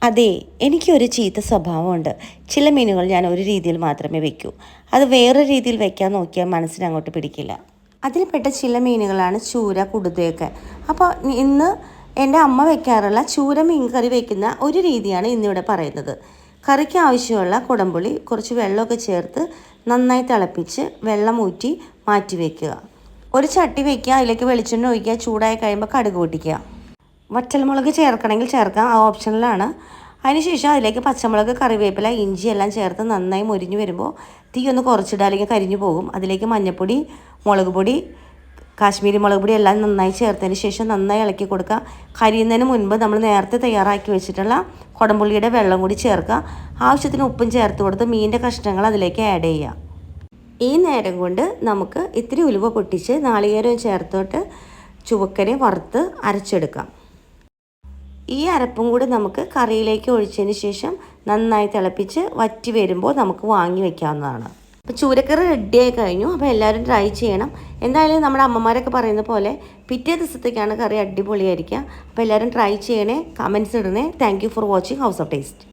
അതെ, എനിക്കൊരു ചീത്ത സ്വഭാവമുണ്ട്. ചില മീനുകൾ ഞാൻ ഒരു രീതിയിൽ മാത്രമേ വെക്കൂ. അത് വേറെ രീതിയിൽ വെക്കാൻ നോക്കിയാൽ മനസ്സിനങ്ങോട്ട് പിടിക്കില്ല. അതിൽപ്പെട്ട ചില മീനുകളാണ് ചൂര, കുടുതയൊക്കെ. അപ്പോൾ ഇന്ന് എൻ്റെ അമ്മ വെക്കാറുള്ള ചൂര മീൻ കറി വയ്ക്കുന്ന ഒരു രീതിയാണ് ഇന്നിവിടെ പറയുന്നത്. കറിക്ക് ആവശ്യമുള്ള കുടംപുളി കുറച്ച് വെള്ളമൊക്കെ ചേർത്ത് നന്നായി തിളപ്പിച്ച് വെള്ളം ഊറ്റി മാറ്റി വയ്ക്കുക. ഒരു ചട്ടി വയ്ക്കുക, അതിലേക്ക് വെളിച്ചെണ്ണ ഒഴിക്കുക, ചൂടായി കഴിയുമ്പോൾ കടുക് പൊട്ടിക്കുക. വറ്റൽമുളക് ചേർക്കണമെങ്കിൽ ചേർക്കാം, ആ ഓപ്ഷനിലാണ്. അതിനുശേഷം അതിലേക്ക് പച്ചമുളക്, കറിവേപ്പില, ഇഞ്ചി എല്ലാം ചേർത്ത് നന്നായി മൊരിഞ്ഞ് വരുമ്പോൾ തീ ഒന്ന് കുറച്ചിടുക, അല്ലെങ്കിൽ കരിഞ്ഞു പോകും. അതിലേക്ക് മഞ്ഞൾപ്പൊടി, മുളക് പൊടി, കാശ്മീരി മുളക് പൊടി എല്ലാം നന്നായി ചേർത്തതിന് ശേഷം നന്നായി ഇളക്കി കൊടുക്കുക. കരിയുന്നതിന് മുൻപ് നമ്മൾ നേരത്തെ തയ്യാറാക്കി വെച്ചിട്ടുള്ള കുടംപുളിയുടെ വെള്ളം കൂടി ചേർക്കുക. ആവശ്യത്തിന് ഉപ്പും ചേർത്ത് കൊടുത്ത് മീനിൻ്റെ കഷ്ണങ്ങൾ അതിലേക്ക് ആഡ് ചെയ്യുക. ഈ നേരം കൊണ്ട് നമുക്ക് ഇത്തിരി ഉലുവ പൊട്ടിച്ച് നാളികേരം ചേർത്തോട്ട് ചുവക്കനെ വറുത്ത് അരച്ചെടുക്കാം. ഈ അരപ്പും കൂടി നമുക്ക് കറിയിലേക്ക് ഒഴിച്ചതിന് ശേഷം നന്നായി തിളപ്പിച്ച് വറ്റി വരുമ്പോൾ നമുക്ക് വാങ്ങി വെക്കാവുന്നതാണ്. അപ്പോൾ ചൂരക്കറി റെഡിയായി കഴിഞ്ഞു. അപ്പോൾ എല്ലാവരും ട്രൈ ചെയ്യണം. എന്തായാലും നമ്മുടെ അമ്മമാരൊക്കെ പറയുന്ന പോലെ പിറ്റേ ദിവസത്തേക്കാണ് കറി അടിപൊളിയായിരിക്കുക. അപ്പോൾ എല്ലാവരും ട്രൈ ചെയ്യണേ, കമൻറ്റ്സ് ഇടണേ. Thank you for watching House of taste.